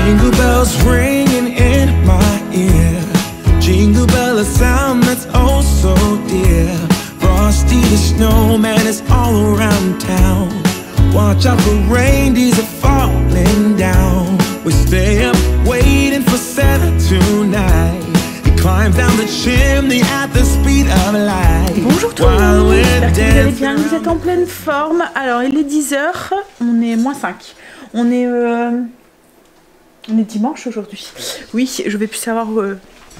Jingle bells ringing in my ear. Jingle bell, a sound that's oh so dear. Frosty the snowman is all around town. Watch out for reindeers are falling down. We stay up waiting for Santa tonight. He climbs down the chimney at the speed of light. Bonjour tout le monde, j'espère que vous allez bien, vous êtes en pleine forme. Alors il est 10 h, on est moins 5. On est dimanche aujourd'hui. Oui, je vais plus savoir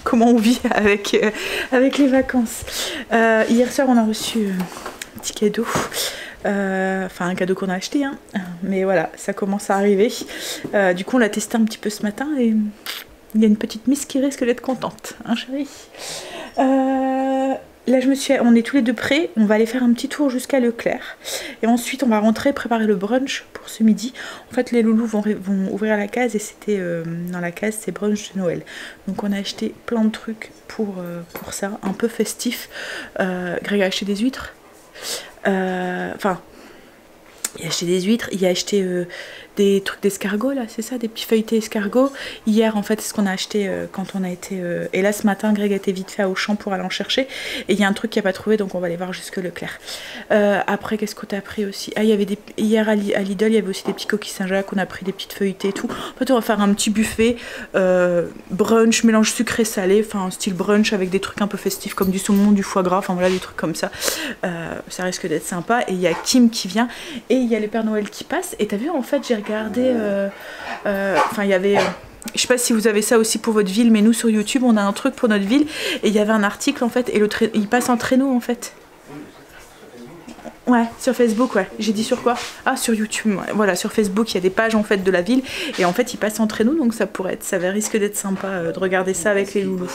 comment on vit avec les vacances. Hier soir on a reçu un petit cadeau. Enfin un cadeau qu'on a acheté hein. Mais voilà, ça commence à arriver. Du coup on l'a testé un petit peu ce matin et il y a une petite miss qui risque d'être contente, hein chérie. Là on est tous les deux prêts, on va aller faire un petit tour jusqu'à Leclerc et ensuite on va rentrer préparer le brunch pour ce midi. En fait les loulous vont ouvrir la case et c'était dans la case c'est brunch de Noël. Donc on a acheté plein de trucs pour ça, un peu festif. Greg a acheté des huîtres. Enfin, il a acheté des huîtres, il a acheté des trucs d'escargot là, c'est ça, des petits feuilletés escargots. Hier en fait c'est ce qu'on a acheté quand on a été et là ce matin Greg a été vite fait à Auchan pour aller en chercher et il y a un truc qu'il n'a pas trouvé donc on va aller voir jusque Leclerc. Après qu'est-ce qu'on t'a pris aussi? Ah il y avait des hier à Lidl il y avait aussi des petits coquilles Saint-Jacques, on a pris des petites feuilletées et tout. En fait on va faire un petit buffet brunch, mélange sucré salé, enfin style brunch avec des trucs un peu festifs comme du saumon, du foie gras, enfin voilà des trucs comme ça. Ça risque d'être sympa et il y a Kim qui vient et il y a le Père Noël qui passe et t'as vu en fait j'ai regardé, enfin il y avait, je sais pas si vous avez ça aussi pour votre ville, mais nous sur YouTube on a un truc pour notre ville et il y avait un article en fait et il passe en traîneau en fait. Ouais, sur Facebook, ouais. J'ai dit sur quoi? Ah, sur YouTube, ouais. Voilà, sur Facebook, il y a des pages en fait de la ville et en fait, ils passent en traîneau, donc ça pourrait être, ça risque d'être sympa de regarder ça avec les loulous.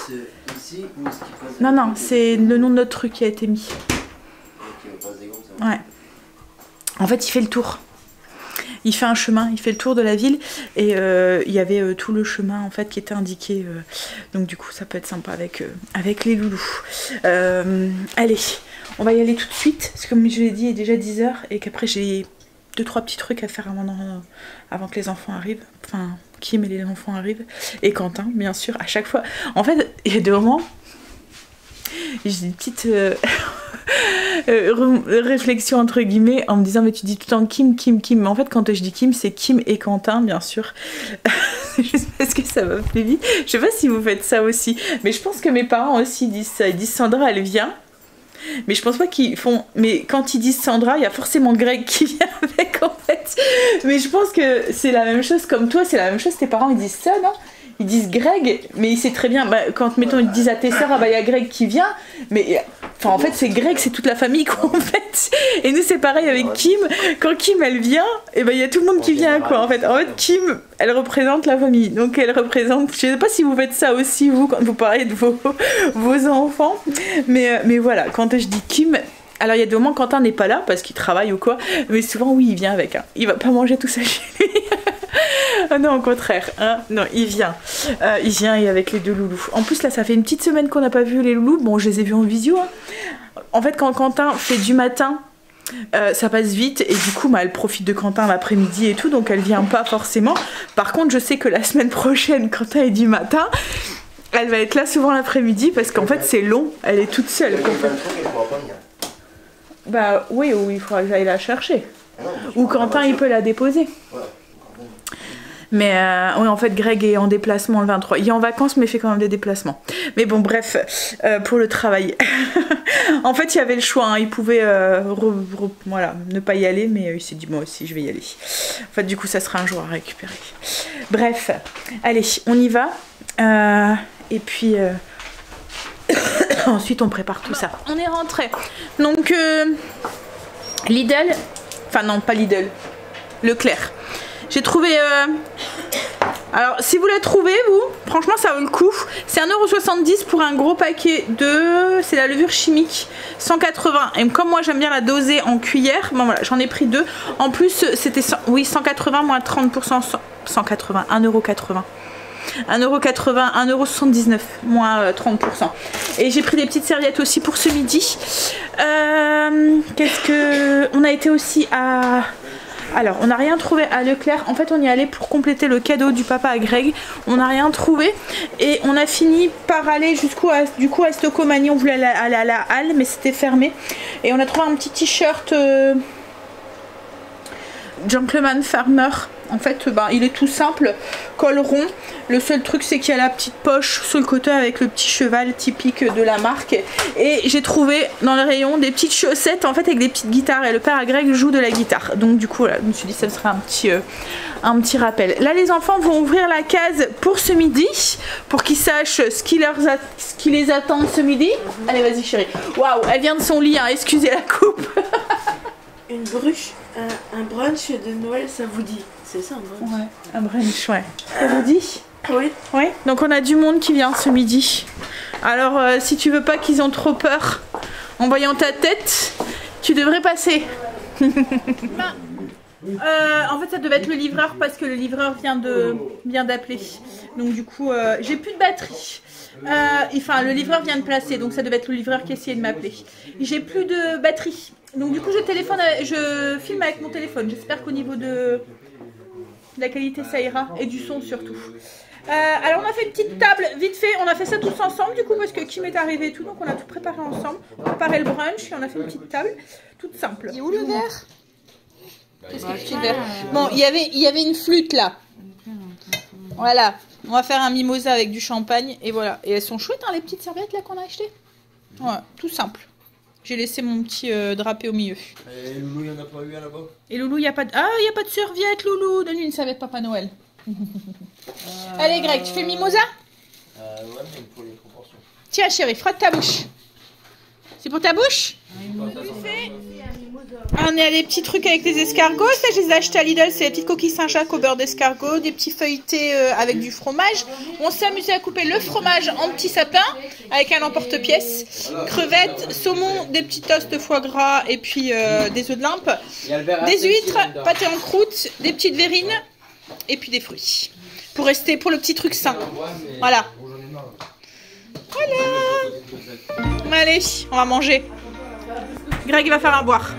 Non, non, c'est le nom de notre truc qui a été mis. Ouais. En fait, il fait le tour. Il fait un chemin, il fait le tour de la ville et il y avait tout le chemin en fait qui était indiqué. Donc du coup, ça peut être sympa avec les loulous. Allez. On va y aller tout de suite, parce que comme je l'ai dit, il est déjà 10 h et qu'après j'ai 2-3 petits trucs à faire avant que les enfants arrivent. Enfin, Kim et les enfants arrivent. Et Quentin, bien sûr, à chaque fois. En fait, il y a des moments, j'ai une petite réflexion entre guillemets en me disant mais tu dis tout le temps Kim, Kim, Kim. Mais en fait, quand je dis Kim, c'est Kim et Quentin, bien sûr. C'est juste parce que ça m'a fait vite. Je sais pas si vous faites ça aussi, mais je pense que mes parents aussi disent ça. Ils disent Sandra, elle vient. Mais je pense pas qu'ils font. Mais quand ils disent Sandra, il y a forcément Greg qui vient avec en fait. Mais je pense que c'est la même chose comme toi, c'est la même chose. Tes parents ils disent ça, non? Ils disent Greg, mais il sait très bien. Bah, quand mettons ils disent à tes sœurs, ah bah il y a Greg qui vient. Mais enfin en fait c'est Greg, c'est toute la famille quoi en fait. Et nous c'est pareil avec Kim. Quand Kim elle vient, et ben il y a tout le monde qui vient quoi en fait. En fait Kim elle représente la famille. Donc elle représente. Je sais pas si vous faites ça aussi vous quand vous parlez de vos enfants. Mais voilà, quand je dis Kim. Alors il y a des moments Quentin n'est pas là parce qu'il travaille ou quoi, mais souvent oui il vient avec, hein. Il va pas manger tout ça chez lui. Ah non au contraire, hein. Non il vient et avec les deux loulous. En plus là ça fait une petite semaine qu'on n'a pas vu les loulous, bon je les ai vus en visio. Hein. En fait quand Quentin fait du matin, ça passe vite et du coup bah, elle profite de Quentin l'après-midi et tout, donc elle vient pas forcément. Par contre je sais que la semaine prochaine Quentin est du matin, elle va être là souvent l'après-midi parce qu'en fait c'est long, elle est toute seule. Bah oui, ou il faudra que j'aille la chercher. Ou Quentin il peut la déposer. Mais oui en fait Greg est en déplacement le 23. Il est en vacances mais il fait quand même des déplacements. Mais bon bref, pour le travail. En fait il y avait le choix, hein. Il pouvait voilà, ne pas y aller mais il s'est dit moi aussi je vais y aller. En fait du coup ça sera un jour à récupérer. Bref, allez on y va. Et puis... ensuite on prépare tout ça. On est rentré. Donc Lidl, enfin non pas Lidl, Leclerc. J'ai trouvé alors si vous la trouvez vous, franchement ça vaut le coup. C'est 1,70 € pour un gros paquet de, c'est la levure chimique 180. Et comme moi j'aime bien la doser en cuillère, bon voilà j'en ai pris deux. En plus c'était oui 180 moins 30%, 180, 1,80 €. 1,80 €, 1,79 €, moins 30%. Et j'ai pris des petites serviettes aussi pour ce midi. Qu'est-ce que... On a été aussi à Alors, on n'a rien trouvé à Leclerc. En fait, on y allait pour compléter le cadeau du papa à Greg. On n'a rien trouvé. Et on a fini par aller du coup à Stocomanie. On voulait aller à la halle, mais c'était fermé. Et on a trouvé un petit t-shirt Gentleman Farmer. En fait, il est tout simple, col rond. Le seul truc, c'est qu'il y a la petite poche sur le côté avec le petit cheval typique de la marque. Et j'ai trouvé dans le rayon des petites chaussettes, en fait, avec des petites guitares. Et le père à Greg joue de la guitare. Donc du coup, voilà, je me suis dit, ça serait un petit rappel. Là, les enfants vont ouvrir la case pour ce midi, pour qu'ils sachent ce qui les attend ce midi. Allez, vas-y, chérie. Waouh, elle vient de son lit, hein, excusez la coupe. Une bruche, un brunch de Noël, ça vous dit? C'est ça, un brunch? Ouais, un brunch, ouais. Ça vous dit? Oui. Ouais, donc on a du monde qui vient ce midi. Alors, si tu veux pas qu'ils ont trop peur en voyant ta tête, tu devrais passer. En fait, ça devait être le livreur parce que le livreur vient d'appeler. Donc du coup, j'ai plus de batterie. Enfin, le livreur vient de placer, donc ça devait être le livreur qui essayait de m'appeler. J'ai plus de batterie. Donc du coup, je filme avec mon téléphone. J'espère qu'au niveau de la qualité, ça ira. Et du son surtout. Alors on a fait une petite table, vite fait. On a fait ça tous ensemble du coup parce que Kim est arrivé et tout. Donc on a tout préparé ensemble. On a préparé le brunch et on a fait une petite table toute simple. Il est où le verre? Qu'est-ce que tu veux? Bon, il y avait une flûte là. Voilà. On va faire un mimosa avec du champagne. Et voilà. Et elles sont chouettes, hein, les petites serviettes là qu'on a achetées. Ouais, tout simple. J'ai laissé mon petit drapé au milieu. Et Loulou, il n'y en a pas eu là-bas? Et Loulou, il n'y a pas de... Ah, il n'y a pas de serviette, Loulou. Donne-lui une serviette Papa Noël. Allez, Greg, tu fais le mimosa? Ouais, mais pour les proportions. Tiens, chérie, frotte ta bouche. C'est pour ta bouche? On est à des petits trucs avec les escargots. Ça, je les ai achetés à Lidl. C'est les petites coquilles Saint-Jacques au beurre d'escargot. Des petits feuilletés avec du fromage. On s'est amusé à couper le fromage en petits sapins avec un emporte-pièce. Crevettes, saumon, des petits toasts foie gras et puis des œufs de limpe. Des huîtres, pâté en croûte, des petites verrines et puis des fruits. Pour le petit truc sain. Voilà. Voilà. Allez, on va manger. Greg va faire un boire.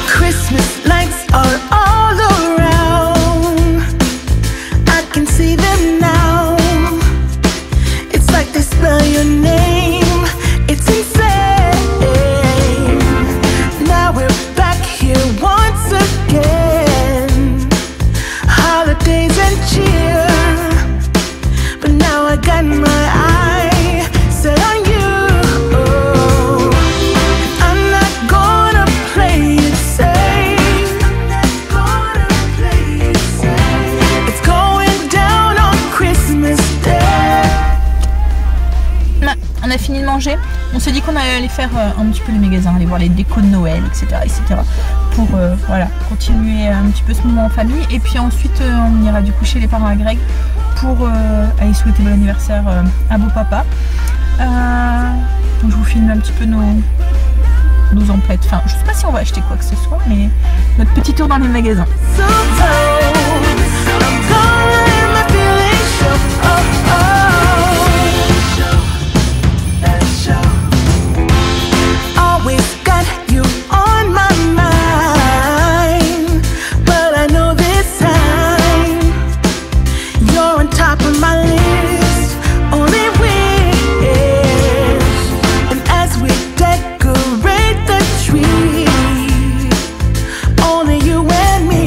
Christmas lights are all around. I can see them now. It's like they spell your name. It's insane. Now we're back here once again. Holidays and cheer. But now I got my eye set on you. I'm not gonna play it safe. I'm not gonna play it safe. It's going down on Christmas Day. On a fini de manger. On s'est dit qu'on allait aller faire un petit peu les magasins, aller voir les décos de Noël, etc. Pour voilà, continuer un petit peu ce moment en famille. Et puis ensuite, on ira du coup chez les parents à Greg pour aller souhaiter bon anniversaire à beau papa. Donc je vous filme un petit peu nos emplettes. Enfin, je sais pas si on va acheter quoi que ce soit, mais notre petit tour dans les magasins. So cold. I'm calling my feelings show. Oh, oh. Always got you on my mind, but I know this time you're on top of my list. Only wish, and as we decorate the tree, only you and me.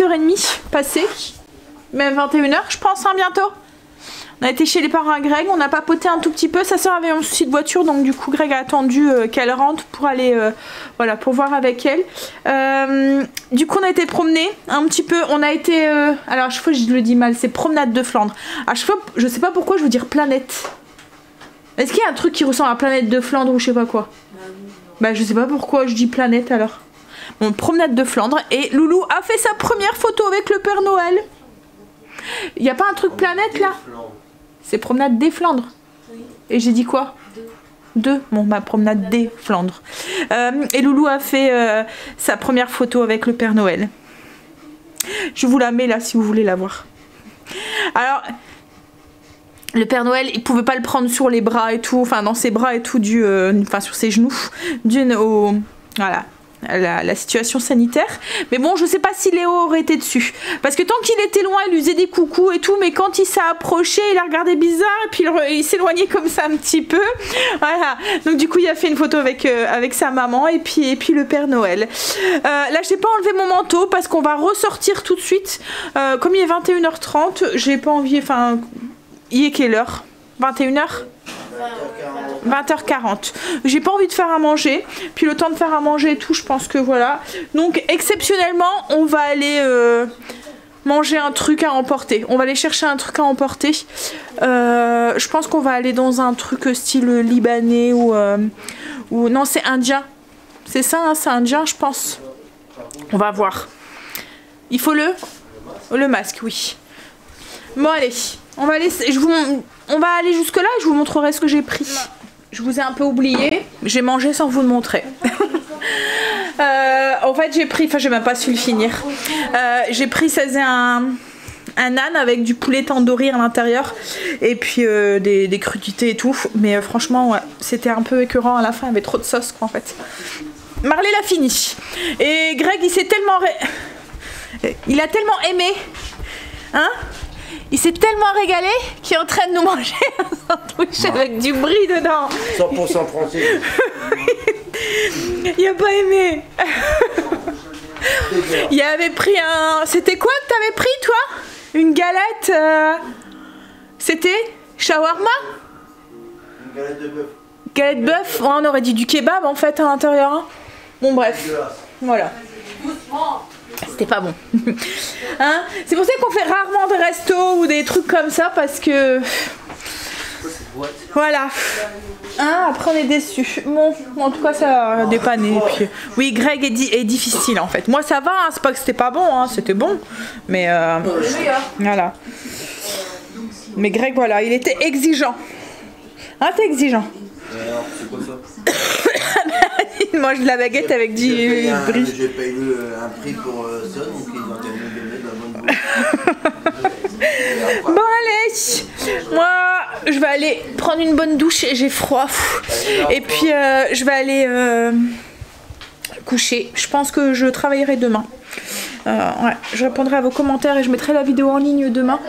20h30 passées. Même 21h, je pense, hein, bientôt. On a été chez les parents à Greg, on a papoté un tout petit peu. Sa soeur avait un souci de voiture, donc du coup Greg a attendu qu'elle rentre pour aller, voilà, pour voir avec elle. Du coup on a été promener un petit peu. On a été, alors à chaque fois je le dis mal, c'est promenade de Flandre. À chaque fois, je sais pas pourquoi je veux dire planète. Est-ce qu'il y a un truc qui ressemble à planète de Flandre ou je sais pas quoi? Bah je sais pas pourquoi je dis planète alors. Bon, promenade de Flandre et Loulou a fait sa première photo avec le Père Noël. Il y a pas un truc planète là? C'est promenade des Flandres. Oui. Et j'ai dit quoi? Deux. Bon, ma promenade des Flandres. Et Loulou a fait sa première photo avec le Père Noël. Je vous la mets là si vous voulez la voir. Alors, le Père Noël, il pouvait pas le prendre sur les bras et tout, enfin dans ses bras et tout, enfin sur ses genoux, dû au... Voilà. La situation sanitaire, mais bon je sais pas si Léo aurait été dessus parce que tant qu'il était loin il lui faisait des coucous et tout, mais quand il s'est approché il a regardé bizarre et puis il s'éloignait comme ça un petit peu, voilà. Donc du coup il a fait une photo avec sa maman et puis le Père Noël. Là j'ai pas enlevé mon manteau parce qu'on va ressortir tout de suite, comme il est 21h30 j'ai pas envie, enfin il est quelle heure? 21h 20h40. J'ai pas envie de faire à manger. Puis le temps de faire à manger et tout, je pense que voilà. Donc exceptionnellement, on va aller manger un truc à emporter. On va aller chercher un truc à emporter. Je pense qu'on va aller dans un truc style libanais ou non, c'est indien. C'est ça, hein, c'est indien, je pense. On va voir. Il faut le masque, oui. Bon allez, on va aller. On va aller jusque là et je vous montrerai ce que j'ai pris. Je vous ai un peu oublié. J'ai mangé sans vous le montrer. En fait j'ai pris, enfin j'ai même pas su le finir. J'ai pris, ça faisait un âne avec du poulet tandoori à l'intérieur. Et puis des crudités et tout. Mais franchement ouais, c'était un peu écœurant à la fin, il y avait trop de sauce quoi en fait. Marley l'a fini. Et Greg il s'est tellement... Il a tellement aimé. Hein? Il s'est tellement régalé qu'il est en train de nous manger un sandwich avec du brie dedans. 100% français. Il a pas aimé. Il avait pris un... C'était quoi que t'avais pris toi? Une galette C'était shawarma? Une galette de bœuf. Galette bœuf? Ouais, on aurait dit du kebab en fait à l'intérieur. Hein. Bon bref. Voilà. C'était pas bon. Hein, c'est pour ça qu'on fait rarement des restos ou des trucs comme ça parce que... Voilà. Hein, après on est déçus. Bon, en tout cas ça a dépanné. Puis... Oui, Greg est difficile en fait. Moi ça va, hein, c'est pas que c'était pas bon, hein, c'était bon. Mais voilà. Mais Greg voilà, il était exigeant. Hein, t'es exigeant. Alors, c'est quoi ça? Il mange de la baguette avec du brie. J'ai payé un prix pour ça, donc ils ont tellement donné de la bonne bouffe. Bon allez, moi je vais aller prendre une bonne douche, j'ai froid. Et puis je vais aller coucher. Je pense que je travaillerai demain. Ouais, je répondrai à vos commentaires et je mettrai la vidéo en ligne demain.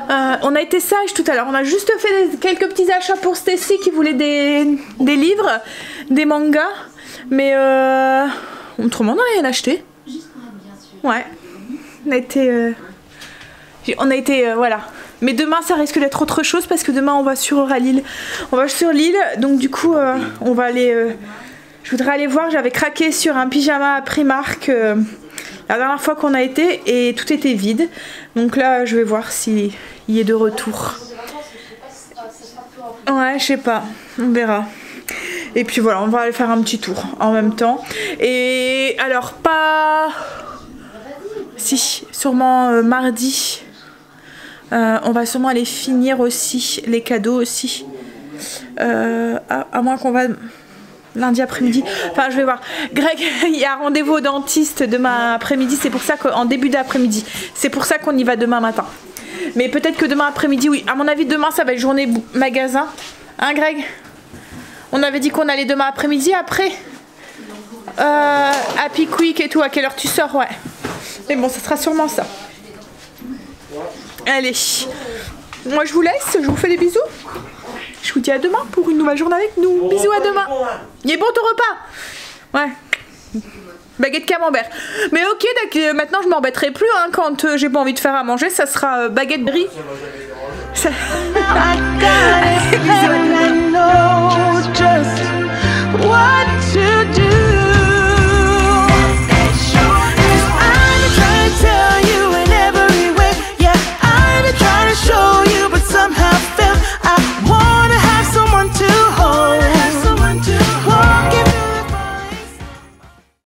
On a été sage tout à l'heure, on a juste fait quelques petits achats pour Stacy qui voulait des livres, des mangas, mais autrement on n'a rien acheté. Ouais, on a été voilà. Mais demain ça risque d'être autre chose parce que demain on va sur Euralille. On va sur l'île, donc du coup on va aller... je voudrais aller voir, j'avais craqué sur un pyjama à Primark la dernière fois qu'on a été et tout était vide. Donc là je vais voir s'il y est de retour. Ouais, je sais pas, on verra. Et puis voilà, on va aller faire un petit tour en même temps. Et alors pas... Si, sûrement mardi. On va sûrement aller finir aussi les cadeaux aussi. À moins qu'on va... Lundi après-midi, enfin je vais voir. Greg, il y a rendez-vous au dentiste demain après-midi, c'est pour ça qu'en début d'après-midi, c'est pour ça qu'on y va demain matin. Mais peut-être que demain après-midi, oui. À mon avis, demain ça va être journée magasin. Hein Greg? On avait dit qu'on allait demain après-midi après Happy Quick et tout, à quelle heure tu sors? Ouais. Mais bon, ça sera sûrement ça. Allez. Moi je vous laisse, je vous fais des bisous. Je vous dis à demain pour une nouvelle journée avec nous. Bisous, à demain. Il est bon ton repas? Ouais. Baguette camembert. Mais ok, maintenant je m'embêterai plus hein, quand j'ai pas envie de faire à manger, ça sera baguette brie. Ça...